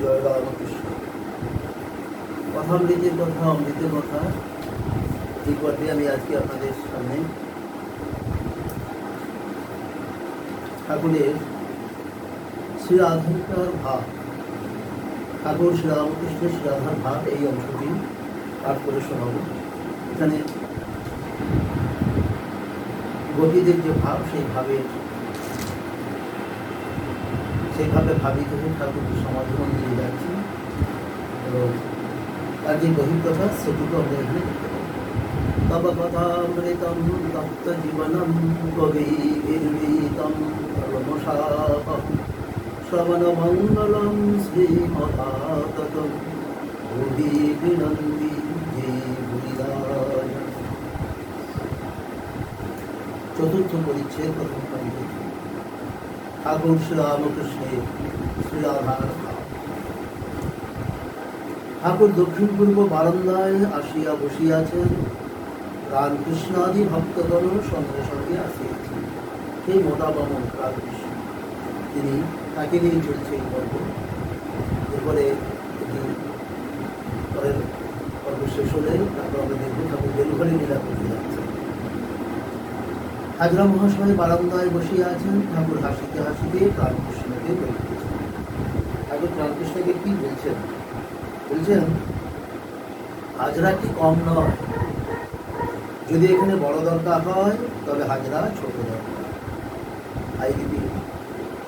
জয় রামকৃষ্ণ। কথামৃতের কথা, অমৃতের কথা, এই পর্বে আমি আজকে আপনাদের সামনে ঠাকুরের শ্রীরাধার ভাব, ঠাকুর শ্রীরামকৃষ্ণ শ্রীরাধার ভাব, এই অংশটি পাঠ করে শোনাব। এখানে গোপীদের যে ভাব, সেইভাবে ভাবিত হয়ে ঠাকুরকে সমাধি মন্দিরে যাচ্ছি এবং তার যে গভীরতা সেটুকু আমরা এখানে দেখতে পাবো। তব কথামৃতম তপ্ত জীবনম কবির্বিতম কর্মশাপম শ্রবণ মঙ্গলম শ্রীমদাততম ভুবি বিনন্দি হে ভুরিদায়। চতুর্থ পরিচ্ছেদ, প্রথম খণ্ড। ঠাকুর শ্রীরামকৃষ্ণের শ্রীরাধার ভাব। ঠাকুর দক্ষিণ পূর্ব বারান্দায় আসিয়া বসিয়াছেন, রামকৃষ্ণাদি ভক্তগণ সঙ্গে সঙ্গে আসিয়াছেন। সেই মোটা বামন রামকৃষ্ণ, তিনি তাকে নিয়ে চলছে এই পর্ব। এরপরে পরের পর্ব শেষ হলে তারপর আমরা দেখব ঠাকুর বেলঘরে লীলা করতে যাচ্ছেন। হাজরা মহাশয় বারান্দায় বসিয়া আছেন। ঠাকুর হাসিতে হাসিতে রামকৃষ্ণকে বলিতেছেন। ঠাকুর রামকৃষ্ণকে কি বলছেন? বলছেন, হাজরা কি কম নয়, যদি এখানে বড় দরকার হয় তবে হাজরা ছোট দরকার।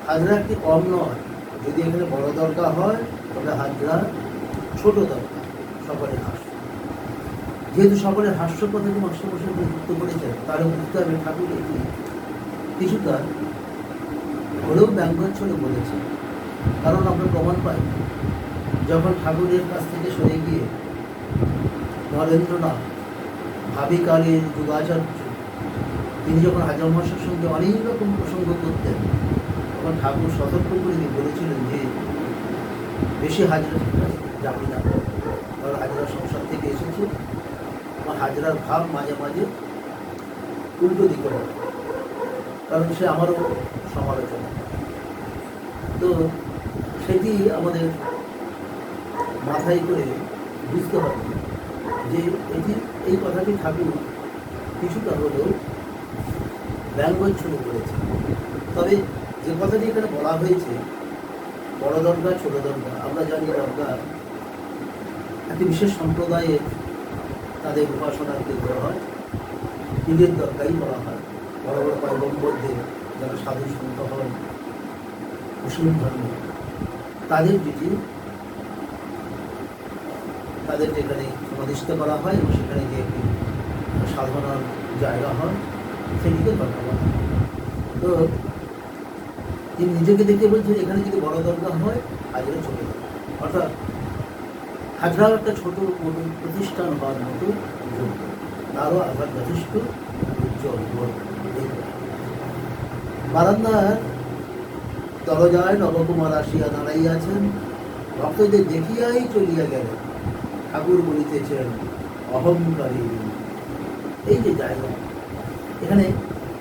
হাজরা কি কম নয়, যদি এখানে বড় দরকার হয় তবে হাজরা ছোট দরকার। সকলের হাস্য, যেহেতু সকলের হাস্য কথাকে মাস্টারমশাই যুক্ত করেছেন, তার বুঝতে হবে ঠাকুর এটি কিছুটা হলেও ব্যঙ্গচ্ছলে বলেছে। কারণ আমরা প্রমাণ পাই, যখন ঠাকুরের কাছ থেকে সরে গিয়ে নরেন্দ্রনাথ ভাবিকালের যুগাচার্য, তিনি যখন হাজরা মহাশয়ের সঙ্গে অনেক রকম প্রসঙ্গ করতেন, তখন ঠাকুর সতর্ক করে দিয়ে বলেছিলেন যে বেশি হাজরা যাবি না, কারণ হাজরা সংসার থেকে এসেছে। হাজরার ভাব মাঝে মাঝে উল্টো দিকে হবে, কারণ সে আমারও সমালোচনা। তো সেটি আমাদের মাথায় করে বুঝতে হবে যে এই কথাটি ঠাকুর কিছুটা হলেও ব্যঙ্গচ্ছলে করেছে। তবে যে কথাটি এখানে বলা হয়েছে, বড় দরগা ছোট দরগা, আমরা জানি দরগা একটি বিশেষ সম্প্রদায়ের তাদের উপাসনার কেন্দ্র হয়, পীরের দরগাই বলা হয়। বড় বড় পয়গম্বরদের যারা সাধু সন্ত হন মুসলিম ধর্ম, তাদের যেখানে সমাধিস্থ করা হয় এবং সেখানে যে একটি সাধনার জায়গা হয়, সেটিকে দরগা বলা হয়। তো তিনি নিজেকে দেখে বলছেন, এখানে যদি বড় দরগা হয়, হাজরা ছোট দরগা, অর্থাৎ হাজরাও একটা ছোট মতো প্রতিষ্ঠান হওয়ার মতো যোগ্য, তারও আবার যথেষ্ট উজ্জ্বল। বারান্দার দরজায় নবকুমার আসিয়া দাঁড়াইয়াছেন, ভক্তদের দেখিয়াই চলিয়া গেলেন। ঠাকুর বলিতেছেন, অহংকারী। এই যে জায়গা, এখানে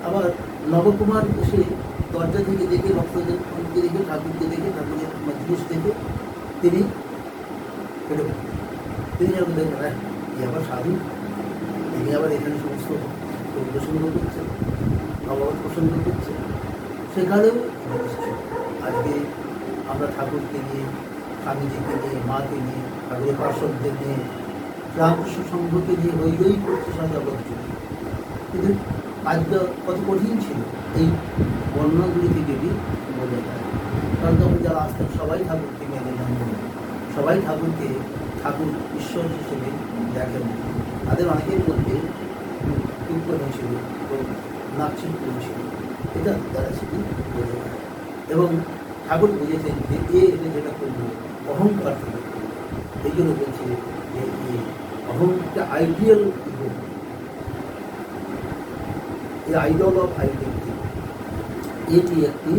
আবার নবকুমার এসে দরজা থেকে দেখে, ভক্তদের দেখে, ঠাকুরকে দেখে, ঠাকুরের মজলিস থেকে তিনি যেন দেখবেন আবার সাধু, তিনি আবার এখানে সমস্ত প্রসঙ্গ করছেন, ভগবত প্রসঙ্গ করছেন। সেখানেও আজকে আমরা ঠাকুরকে নিয়ে, স্বামীজিকে নিয়ে, মাকে নিয়ে, ঠাকুরের পার্শ্বদের নিয়ে, রামকৃষ্ণ সংঘকে নিয়ে হই করছে সারা জগৎ। কিন্তু আজকে কত কঠিন ছিল এই বর্ণনাগুলি থেকে বোঝা যায়। কারণ তখন যারা আসতেন সবাই ঠাকুরকে মেনে নেন, সবাই ঠাকুরকে ঠাকুর ঈশ্বর হিসেবে দেখেন। তাদের অনেকের মধ্যে দুঃখ হয়েছিল এবং নাচিত করেছিল, এটা তারা সেটি বোঝা যায়। এবং ঠাকুর বুঝেছেন যে এটা যেটা করবো অহংকার থেকে, এই জন্য বলছে যে অহংকার আইডিয়াল, এই আইডল অফ আইডেন্টিটি, এটি একটি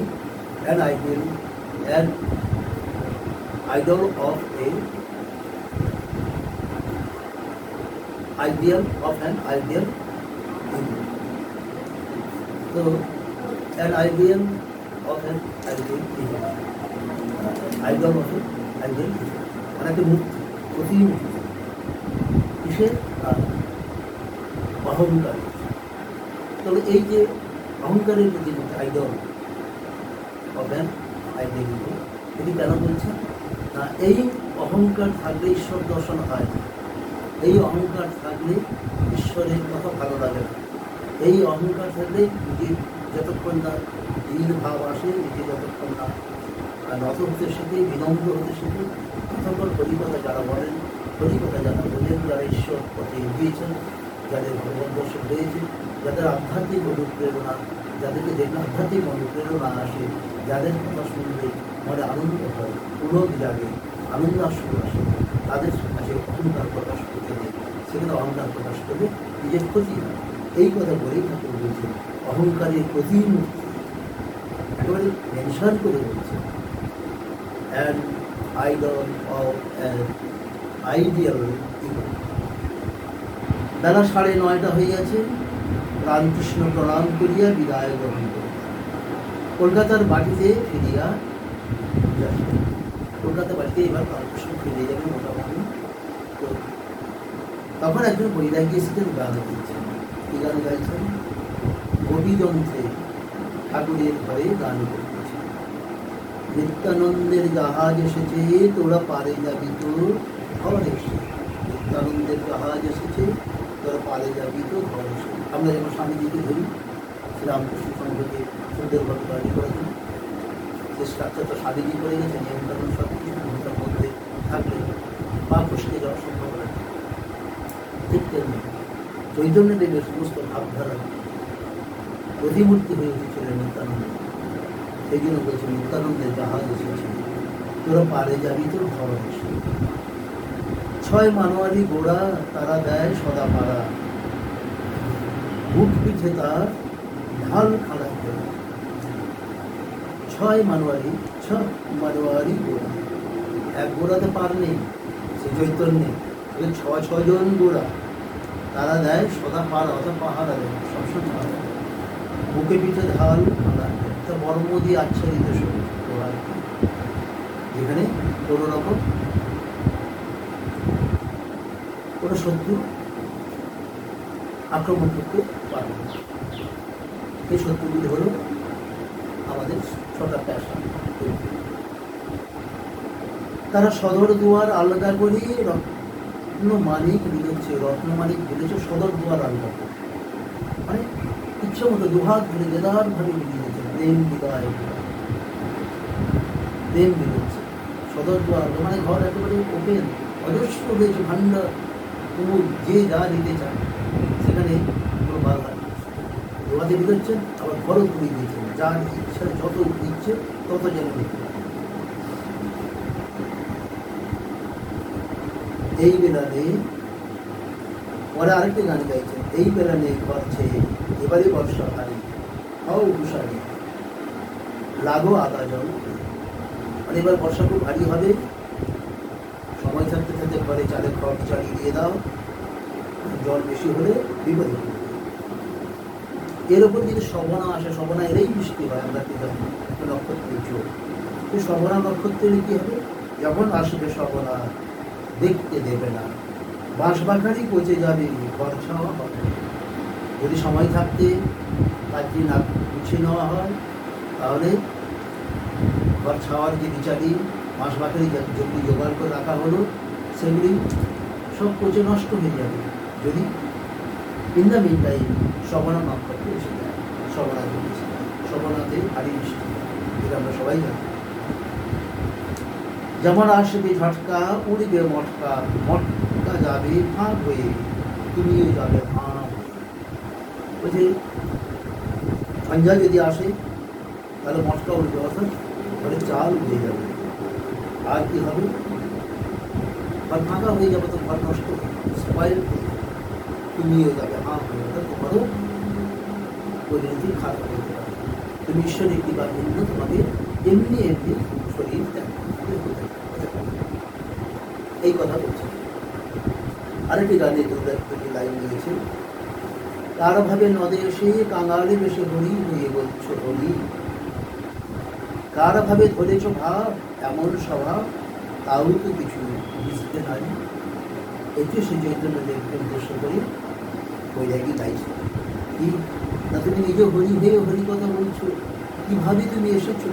idol of A ideal of an ideal Hindu. So, an ideal of an ideal Hindu. Idol of a একজন মানে একটা মুক্তি, প্রতিমূর্তি কিসের অহংকার। তবে এই যে অহংকারের প্রতি আইডল অফ অ্যান আইডেন্টিটি, এটি কেন বলছেন না এই অহংকার থাকলে ঈশ্বর দর্শন হয় না, এই অহংকার থাকলে ঈশ্বরের কথা ভালো লাগে না, এই অহংকার থাকলে নিজের যতক্ষণ না দীন ভাব আসে, নিজে যতক্ষণ না নত হতে শেখে, বিনম্র হতে শেখে, ততক্ষণ হরিকথা যারা বলেন, হরিকথা যারা বলেন, যারা ঈশ্বর পথে এগিয়েছেন, যাদের ভগবান দর্শন হয়েছে, যাদের আধ্যাত্মিক অনুপ্রেরণা, যাদেরকে দেখলে আধ্যাত্মিক অনুপ্রেরণা আসে, যাদের কথা শুনলে মনে আনন্দ হয়, পুলক জাগে, আনন্দ আসলে আসে, তাদের কাছে অহংকার প্রকাশ করতে নেই, সেখানে অহংকার প্রকাশ করলে নিজের ক্ষতি হয়। এই কথা বলেই ঠাকুর বলছে অহংকারের প্রতিমূর্তি, একেবারে মেনশন করে বলছে an idol of an ideal ego. বেলা 9:30 হয়ে গেছে। রামকৃষ্ণ প্রণাম করিয়া বিদায় গ্রহণ করিয়া কলকাতার বাড়িতে ফিরিয়া যায়। কলকাতার বাড়িতে এবার রামকৃষ্ণ ফিরে যাবে মোটামুটি। তো তখন একজন বৈরাগী এসেছেন, গান গাইছেন। কি গান গাইছেন? গোপীযন্ত্রে ঠাকুরের ঘরে গান করতেছে। নিত্যানন্দের জাহাজ এসেছে, তোরা পারে যাবি তো ঘর এসে। নিত্যানন্দের জাহাজ এসেছে, তোরা পারে যাবি তো ঘর এসে। আমরা যেমন স্বামীজিকে ধরি, শ্রীরামকৃষ্ণ সংঘকে সুন্দরভাবে তৈরি করেছেন, সে স্ট্রাকচার তো স্বামীজি করে গেছেন, নিয়মকানুন সব কিছু ভূমিকার মধ্যে থাকলে বা বসতে যাওয়া সম্ভব হয়। ঠিক তেমনি চৈতন্যদেবের সমস্ত ভাবধারা প্রতিমূর্তি হয়ে উঠেছিলেন নিত্যানন্দ। সেই জন্য বলছে নিত্যানন্দের জাহাজ এসেছে, তোরা পারে যাবি তোর ঘর এসে। 6 মানোয়ারি গোড়া তারা দেয় সদা পাড়া, বুক পিঠে তার ঢাল খাড়া ঘোড়া। 6 মানোয়ারি গোড়া, এক গোড়াতে পার নেই, সে চৈতন্যে 6 জন গোড়া তারা দেয় সদা পাড়া, অর্থাৎ পাহারা দেয়, সবসময় পাহারা দেয়। বুকে পিঠে ঢাল খাড়া, একটা বর্ম দিয়ে আচ্ছাদিত শরীর, যেখানে কোনো রকম কোনো শত্রু আক্রমণ করতে পারবে না। এই শত্রুগুলি হলো আমাদের 6টা পেশা। তারা সদর দুয়ার আলাদা করে রত্নমাণিক বিলেছে, রত্নমাণিক বিলেছে, সদর দুয়ার আলাদা করে, মানে ইচ্ছা মতো দুহাত ধরে দেদারভাবে মিলিয়েছে, প্রেম বিদায়, প্রেম বিলেছে। সদর দুয়ার মানে ঘর একেবারে ওপেন, অজস্র হয়েছে ভান্ডার, কুমুদ যে যা দিতে চান সেখানে কোনো বাধা নেই। দোয়াতে বিলোচ্ছেন, আবার ঘরও তুলে দিয়েছেন, যার ইচ্ছা যত ইচ্ছে তত যেন দিতে। এই বেলা নেই, পরে আরেকটি গান গাইছেন, এই বেলা নেই করছে এবারে বর্ষা ভারী, হাও হুশারি লাগো আদা জল। মানে এবার বর্ষা খুব ভারী হবে, সময় থাকতে থাকতে ঘরে চালে খড় চালিয়ে দিয়ে দাও, জল বেশি হলে বিপদে পড়বে। এর ওপর যদি শবনা আসে, শবনা এলেই বৃষ্টি হয়, আমরা কি জানি নক্ষত্রের চোখ। এই শবনা নক্ষত্রের কি হবে? যখন আসবে শবনা দেখতে দেবে না, বাঁশ বাখারি পচে যাবে, ঘর ছাওয়া হবে। যদি সময় থাকতে কাজটি না গুছিয়ে নেওয়া হয়, তাহলে ঘর ছাওয়ার যে বিচারি বাঁশ বাখারি যেগুলি জোগাড় করে রাখা হলো, সেগুলি সব পচে নষ্ট হয়ে যাবে যদি ইন দ্য মিন টাইম শবনা নক্ষত্র এসে যায়, শবনা এসে যায়, শবনাতে ভারী বৃষ্টি, এটা আমরা সবাই জানি। যেমন আসবে ঝটকা, উড়বে মটকা, মটকা যাবে ভাগ হয়ে, তুমিও যাবে ভাগ হয়ে। বলছে ঝঞ্ঝা যদি আসে তাহলে মটকা উঠবে, অর্থাৎ ঘরে চাল উঠে যাবে। আর কি হবে? ঘর ফাঁকা হয়ে যাবে, তো ঘর নষ্ট স্পয়েল হয়ে যাবে, তুমিও যাবে ভাগ হয়ে, অর্থাৎ তোমারও পরিণতি খারাপ হতে পারে। তুমি ঈশ্বরের কৃপার জন্য তোমাকে এমনি এমনি শরীর ত্যাগ করতে হবে। এই কথা বলছে। আরেকটি গানে দুটি লাইন রয়েছে, তার ভাবে নদে এসে কাঙালে বেশি হরি হয়ে বলছ হরি, কার ভাবে ধরেছ ভাব এমন স্বভাব, তাও তো কিছু বুঝতে পারি। এটি সে চৈতন্যদেবকে উদ্দেশ্য করে বৈরাগী গাইছে, কি না তুমি নিজে হরি হয়ে হরি কথা বলছো, কিভাবে তুমি এসেছো?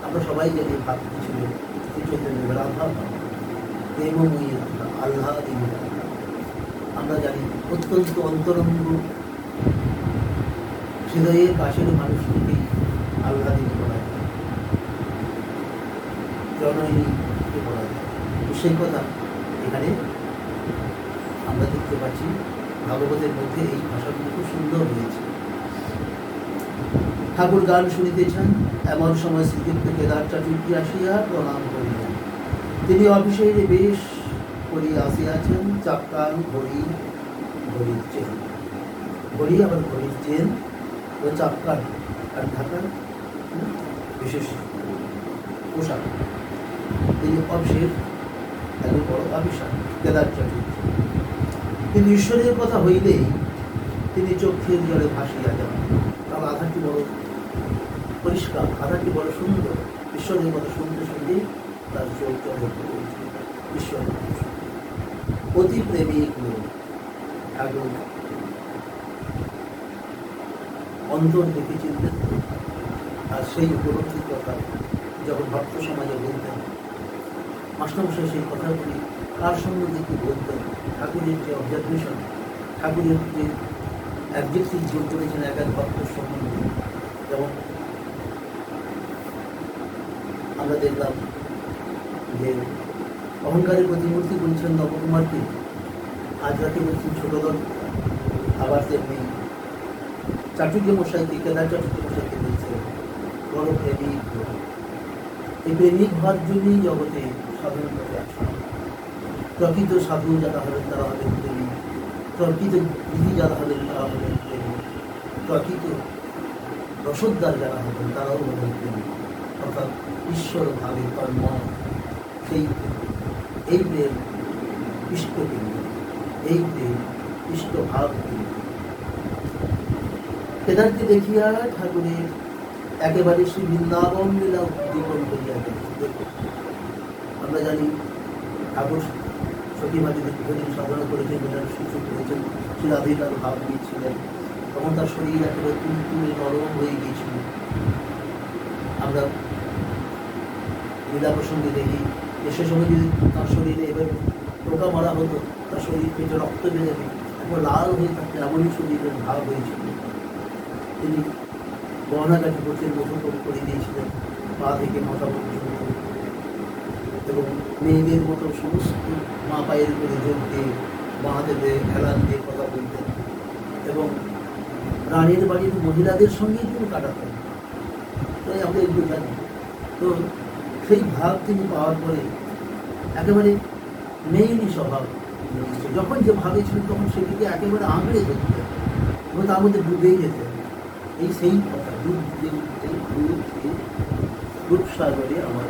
আমরা সবাই জানি ভাবতে ছিল চৈতন্যদেব রাধা, প্রেমময়ী রাধা, আহ্লাদিনী রাধা। আমরা জানি অত্যন্ত অন্তরঙ্গ হৃদয়ের কাছের মানুষটিকেই আহ্লাদিনী বলা যায়, জননীকে বলা যায়। সেই কথা এখানে আমরা দেখতে পাচ্ছি ভাগবতের মধ্যে এই ভাষাগুলো খুব সুন্দর হয়েছে। ঠাকুর গান শুনিতেছেন, এমন সময় শ্রীযুক্ত কেদার চাটুর্যী আসিয়া প্রণাম করিলেন। তিনি অফিসের বেশ করিয়া আসিয়াছেন, চাপকান ঘড়ি, ঘড়ির চেন, ঘড়ি আবার ঘড়ির চেন ও চাপকান আর ঢাকার বিশেষ পোশাক। তিনি অফিসের এত বড় অফিসার কেদার চাটুর্যী। কিন্তু ঈশ্বরের কথা হইলেই তিনি চোখের জলে ভাসিয়া যান। তার আধারটি বড় পরিষ্কার, আধারটি বড় সুন্দর। ঈশ্বরের কথা শুনতে শুনতে তার চোখ জলে ঈশ্বরের অতি প্রেমিক লোক। ঠাকুর অন্তর থেকে চিনতেন, আর সেই উপলব্ধির কথা যখন ভক্ত সমাজে বলতেন, মাস্টারমশাই সেই কথাগুলি কার সম্বন্ধে কি বলতেন, ঠাকুরের যে অবজারভেশন, ঠাকুরের যে অ্যাবজেক্টিভ যোগ করেছেন এক এক ভক্তের সম্বন্ধে। যেমন আমরা দেখলাম যে অহংকারের প্রতিমূর্তি বলছেন নবকুমারকে, আজ রাতে বলছেন ছোট দল। আবার তেমনি চাটুর্য মশাইকে, কেদার চাটুর্য মশাইকে বলছেন বড় প্রেমিক। এই প্রেমিক হওয়ার জন্যই জগতে সাধন করে আসা। প্রকৃত সাধু যারা হবেন তারা হবেন প্রেমিক, প্রকৃত বিধি যারা হবেন তারা হবেন প্রেমিক, প্রকৃত রসদ্দার যারা হবেন তারাও হবেন প্রেমিক। অর্থাৎ ঈশ্বর ভাবে কর্ম, সেই এই প্রেম ইষ্টপ্রেম, এই প্রেম ইষ্টভাব। কেদারকে দেখিয়া ঠাকুরের একেবারে শ্রী বৃন্দাবন লীলা উদ্দীপন করিয়া গেল। আমরা জানি ঠাকুর সখীমাকে দীর্ঘদিন সাধনা করেছেন, লীলার সূত্র করেছেন, শ্রী রাধিকার ভাব নিয়েছিলেন, তখন তার শরীর একেবারে তুলতুলে নরম হয়ে গিয়েছিল। আমরা লীলা প্রসঙ্গে দেখি যে সে সময় যদি তার শরীরে এবার টোকা মারা হতো, তার শরীর থেকে রক্ত বেড়ে একবার লাল হয়ে থাকতে এমনই শরীরের ভাব হয়েছিল। তিনি গহনাকাটি গোছের মতো করে দিয়েছিলেন, পা থেকে মাথা পর্যন্ত, এবং মেয়েদের মতো সমস্ত মা পায়ের করে যোগ দিয়ে, মা দেবে খেলান দিয়ে কথা বলতেন, এবং রানীর বাড়ির মহিলাদের সঙ্গেই তিনি কাটাতেন। তাই আমরা এগুলো জানি। তো সেই ভাব তিনি পাওয়ার পরে একেবারে মেয়েরই স্বভাব, যখন যে ভাবে ছিলেন তখন সেটিকে একেবারে আঁকড়ে ধরতেন এবং তার মধ্যে ডুবেই যেতেন। এই সেই কথা রূপসাগরে আমার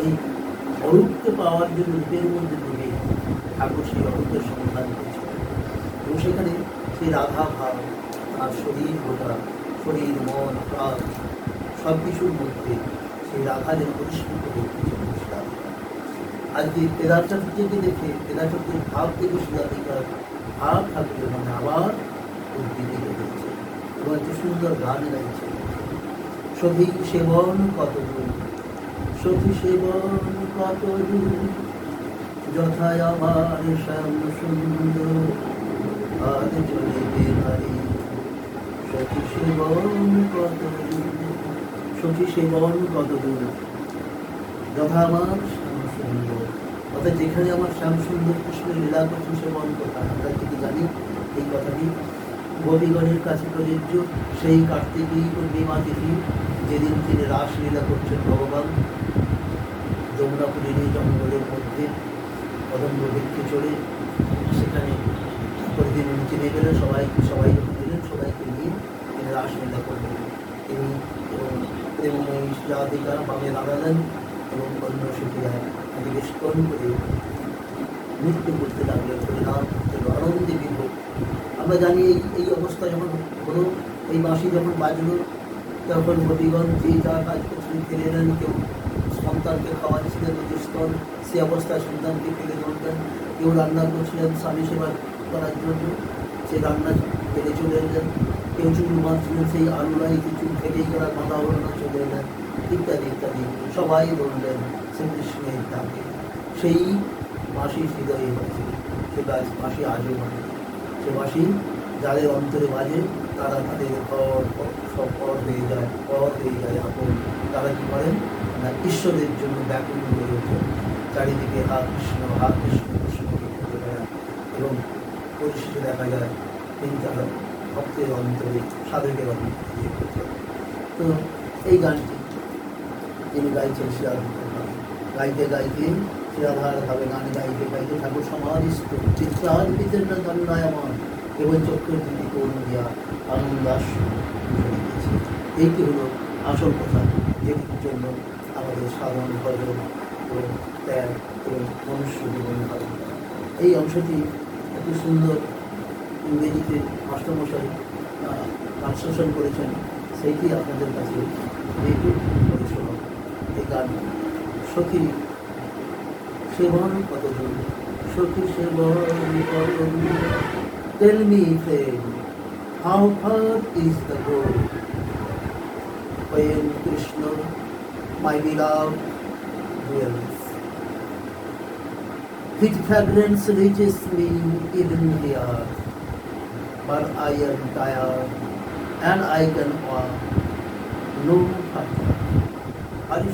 এই অরূপকে পাওয়ার জন্য রূপের মধ্যে ডুবে ঠাকুর সেই অরূপের সন্ধান করেছিলেন, এবং সেখানে সেই রাধা ভাব তার শরীর গোটা, শরীর মন প্রাণ সব কিছুর মধ্যে সেই রাধা যেন পরিস্ফুট করতেছেন। আজকে কেদার চাটুর্যকে দেখে, কেদার চাটুর্যের ভাব থেকে সুরাধিকার ভাব ঠাকুরের মনে আবার উদ্দীপিত হয়েছে এবং একটি সুন্দর গান গাইছে। সখী সেবন কত দূর, সখী সেবন কত দূর, যথায় আমার শ্যাম সুন্দর আজ চলিতে পারি। সখী সেবন কত দূর, সখী সেবন কত দূর, যথা আমার শ্যাম সুন্দর। অর্থাৎ যেখানে আমার শ্যাম সুন্দর কৃষ্ণের লীলা করছেন সেবন কথা। আমরা যদি জানি এই কথাটি গোপীগণের কাছে প্রযোজ্য। সেই কার্তিকী পূর্ণিমা তিথি, যেদিন তিনি রাসলীলা করছেন ভগবান যমুনাপুরীর জঙ্গলের মধ্যে কদম্ব বৃক্ষে চড়ে, সেখানে প্রতিদিন উনি চিনে গেলেন, সবাই যখন এলেন সবাইকে নিয়ে তিনি রাসলীলা করলেন। তিনি এবং প্রেমময়ী রাধিকা বামে দাঁড়ালেন এবং অন্য সখীরা তাদেরকে স্মরণ করে নৃত্য করতে লাগলেন, নাম করতে আনন্দে বিভোগ। আমরা জানি এই অবস্থা যখন হলো, এই বাঁশি যখন বাজলো, তখন গোপীগণ যে যা কাজ করছিলেন ফেলে নেন, কেউ সন্তানকে খাওয়াচ্ছিলেন স্তন, সে অবস্থায় সন্তানকে ফেলে ধরলেন। কেউ রান্না করছিলেন স্বামী সেবা করার জন্য, সে রান্না ফেলে চলে এলেন। কেউ চুল বাঁধছিলেন, সেই আলুরাইতে চুল থেকেই করা বাঁধা হলো না, চলে এলেন, ইত্যাদি ইত্যাদি। সবাই ধরলেন শ্রীকৃষ্ণের ডাকে। সেই মাসি হৃদয়ে বাজে, সে মাসি আজও বাজে। সে মাসি যাদের অন্তরে বাজে তারা তাদের সব পর হয়ে যায়, আপন। তারা কি করেন না, ঈশ্বরের জন্য ব্যাকুল হয়ে ওঠেন। চারিদিকে হা কৃষ্ণ কৃষ্ণকে খুঁজে বেড়ান এবং পরিশেষে দেখা যায় তিনি তারা ভক্তের অন্তরে সাধকের অন্তরে করতেন। তো এই গানটি তিনি গাইছেন শ্রীরাধার ভাবে, গাইতে গাইতে শ্রীরাধার ভাবে গান গাইতে গাইতে ঠাকুর সমাধিস্থ চিত্রার বিতেন্দ্র ধন্যায়মান এবং চক্রের দিকে করুন দিয়া আনন্দাস দিয়েছে। এইটি হলো আসল কথা, এর জন্য আমাদের সাধন ভজন এবং ত্যাগ এবং মনুষ্য জীবন ধারণ করা। এই অংশটি একটি সুন্দর ইংরেজিতে মাস্টারমশাই ট্রান্সলেশন করেছেন, সেইটি আপনাদের কাছে একটু পরিশ্রম। এই গান সখী সেবন কতদূর, সখী সেবন কতদূর, tell me friend, how far is the road, when Krishna, my beloved, dwells. His fragrance reaches me even here, but I am tired and I can walk no further. আরে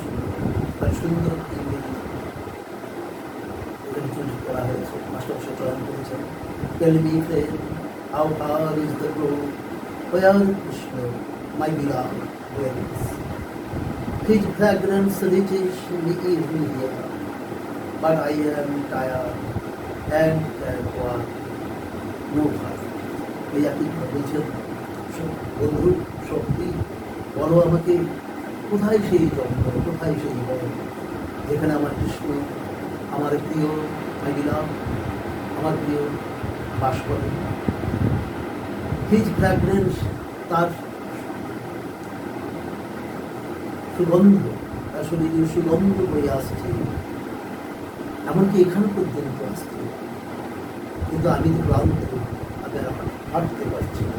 সুন্দর ইংরেজি চুরি করা হয়েছে, মাস্টার চয়ন করেছেন। Tell me friend, how far is the road, where Krishna, my beloved, dwells. His fragrance reaches me even here, but I am tired and can walk no further. এই একই বলছেন, বন্ধু শক্তি বলো আমাকে, কোথায় সেই জন্ম, কোথায় সেই বন, যেখানে আমার কৃষ্ণ, আমার প্রিয়, মাই বিলাভ, আমার প্রিয় বাস করে। হিজ ফ্র্যাগ্রেন্স, তার সুগন্ধ, তার শরীরের সুগন্ধ বয়ে আসছে, এমনকি এখান পর্যন্ত আসছে। কিন্তু আমি তো ক্লান্ত, আমি আর হাঁটতে পারছি না।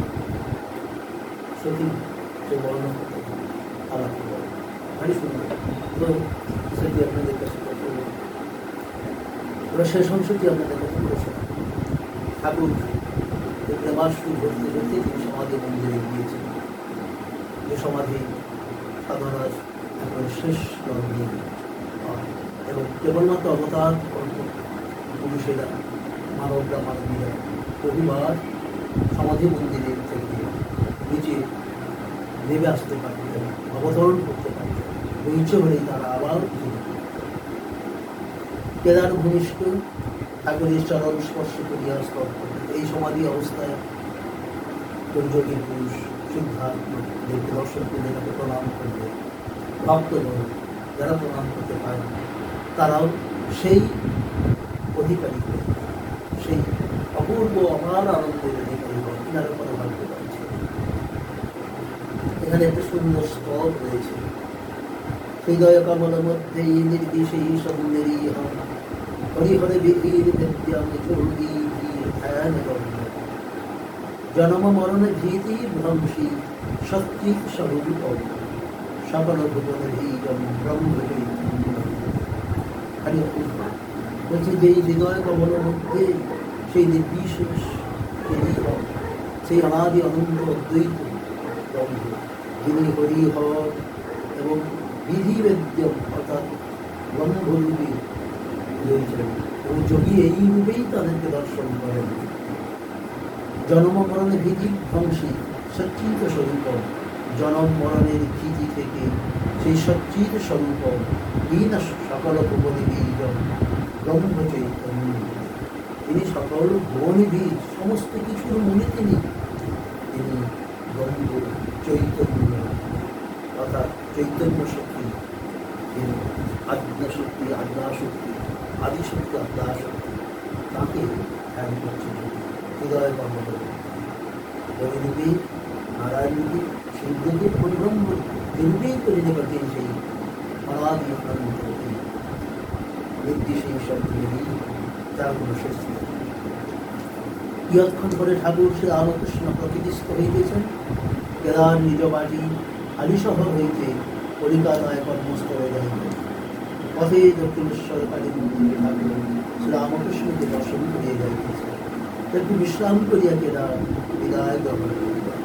সত্যি সে বর্ণনা করতে আমার ভারী সুন্দর। তো সেটি আপনাদের কাছে ওরা শেষ অংশটি আপনাদের কাছে বলেছেন। ঠাকুর প্রেমার শুরু করতে করতে তিনি সমাধি মন্দিরে গিয়েছেন, যে সমাধি সাধনার একবারে শেষ লগ্নে, এবং কেবলমাত্র অবতার পুরুষেরা, মানবরা, মানবীরা বহুবার সমাধি মন্দিরের থেকে নিচে নেমে আসতে পারতেন, অবতরণ করতে পারতেন। ইচ্ছে হলেই তারা আবার কেদার ভূমিষ্ঠ ঠাকুরের চরণ স্পর্শ করিয়া স্তব করতেন। এই সমাধি অবস্থায় যোগী পুরুষ সিদ্ধার্থদেরকে দর্শন করলে তাকে প্রণাম করবে। ভক্তগণ যারা প্রণাম করতে পারে তারাও সেই অধিকারী হয়ে, সেই অপূর্ব অপার আনন্দের অধিকারী হয়, কিনারে কোনো ভাগ্য পাচ্ছে। এখানে একটা সুন্দর স্তব রয়েছে। হৃদয় কমল মধ্যে নির্বিশেষ সৌন্দর্য হরিহরে বীর বিদ্যামে যোগী ধ্যান রম্য, জন্ম মরণ ভীতি ভ্রংসী সত্যিক স্বরূপ সকল ভুবন ভীরম ব্রহ্ম বলছে যে হৃদয় কমল মধ্যে সেই নির্বিশেষ সেই অনাদি অনন্ত অদ্বৈত ব্রহ্ম, যিনি হরিহর এবং বিধিবেদ্যম অর্থাৎ ব্রহ্মরূপী রয়েছেন, এবং যোগী এই রূপেই তাদেরকে দর্শন করেন। জন্ম মরণের ভীতি ধ্বংসী সচ্চিত স্বরূপ, জন্ম মরণের ভীতি থেকে সেই সচ্চিত স্বরূপ হীন সকল ভুবনে বীজন ব্রহ্ম চৈতন্য, তিনি সকল ভুবনে বীজ, সমস্ত কিছুর মনে তিনি ব্রহ্ম চৈতন্য, অর্থাৎ চৈতন্য শক্তি, আজ্ঞাশক্তি, আজ্ঞাশক্তি, আদিশক্তি, আজ্ঞাশক্তি, তাকে ধ্যান করছেন। হৃদয় কর্ম হরিরূপী, নারায়ণরূপী, সেই রূপে পরিব্রহ্ম রূপেই পরিণত তিনি সেই অনাদি অনন্ত নির্দেশে ঈশ্বর তিনি, যার কোনো শেষ নেই। কিয়ৎক্ষণ পরে ঠাকুর শ্রী রামকৃষ্ণ প্রকৃতিস্থ হইতেছেন। কেদার নিজ বাটি আলিশহর হইতে কলিকাতায় কর্মস্থলে যাইতেন। পথে দক্ষিণেশ্বর কালী মন্দিরে ঠাকুর শ্রী রামকৃষ্ণকে দর্শন করিয়া যাইতেছেন। একটু বিশ্রাম করিয়া কেদার বিদায় গ্রহণ করিলেন।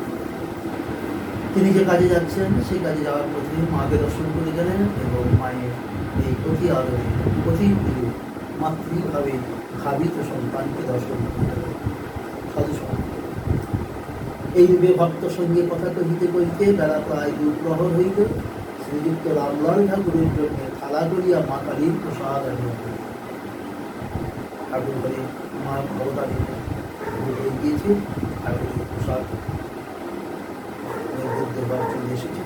তিনি যে কাজে যাচ্ছেন সেই কাজে যাওয়ার পথে মাকে দর্শন করে গেলেন এবং মায়ের এই অতি আদরে অতি প্রিয় মাতৃভাবে ভাবিত সন্তানকে দর্শন করিলেন। সাধু সন্তান এই রূপে ভক্ত সঙ্গে কথা কহিতে কহিতে বেলা প্রায় দুপ্রহর হইল। শ্রীযুক্ত রামলাল ঠাকুরের জন্য থালা করিয়া মা কালীর প্রসাদ আনিয়া ঠাকুর করে মা ভগবান হয়ে গিয়েছে। ঠাকুরের প্রসাদ দেবার চলে এসেছে।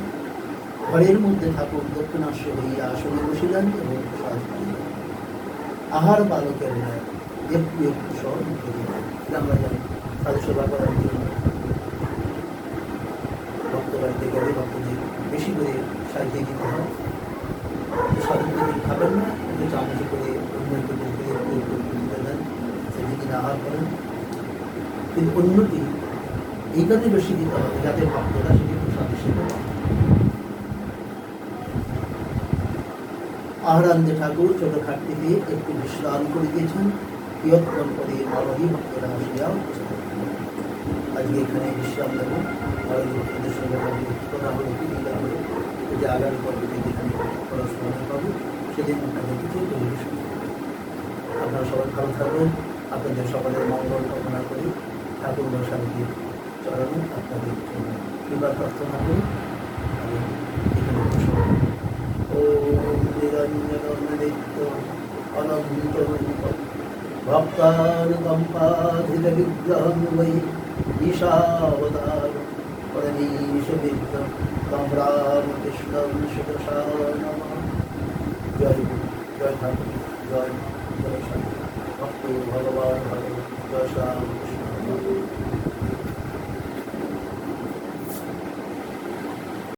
ঘরের মধ্যে ঠাকুর দক্ষিণাস্য হইয়া আসনে বসিলেন এবং প্রসাদ পাইলেন। আহার বালকের ন্যায় একটু একটু সহ মুখে দিলেন। আমরা জানি সাধু সেবা করার জন্য ভক্ত বাড়িতে গেলে ভক্তদের বেশি করে সাজিয়ে দিতে হয়। সাধু তিনি খাবেন না, কিন্তু চামচে করে অন্যকে দিতে দেন, সেটি তিনি আহার করেন। কিন্তু অন্যটি এই কারণে বেশি দিতে হবে যাতে ভক্তরা সেটি প্রসাদ হিসেবে পান। আহারান্তে ঠাকুর ছোট খাটটিতে একটু বিশ্রাম করিতেছেন। কিয়ৎক্ষণ পরে মারোহী ভক্তরা আসিয়া উপস্থিত হলেন। আজকে এখানে বিশ্রাম নেব। মারোহী ভক্তদের সঙ্গে কথা হলো দিতে হবে যে আগামী পর্বতে যেখানে পড়াশোনা পাবো সেদিন আপনাদের কিছু পরিবেশন করব। আপনারা সবাই ভালো থাকবেন। আপনাদের সকলের মঙ্গল কামনা করি। ঠাকুর মশাইকে চরণে আপনাদের জন্য কৃপা প্রার্থনা করি। আমি এখানে ওম নিরঞ্জননিত্য অনন্ত ভক্তানুকম্পাধিত বিগ্রহং বৈ ঈশাবতার পরমীশ বিগ্রহ তম রামকৃষ্ণং শিরসা নমঃ। জয় গুরু, জয় ঠাকুর, জয় জয় ভক্ত ভগবান, জয় শ্রী রামকৃষ্ণ।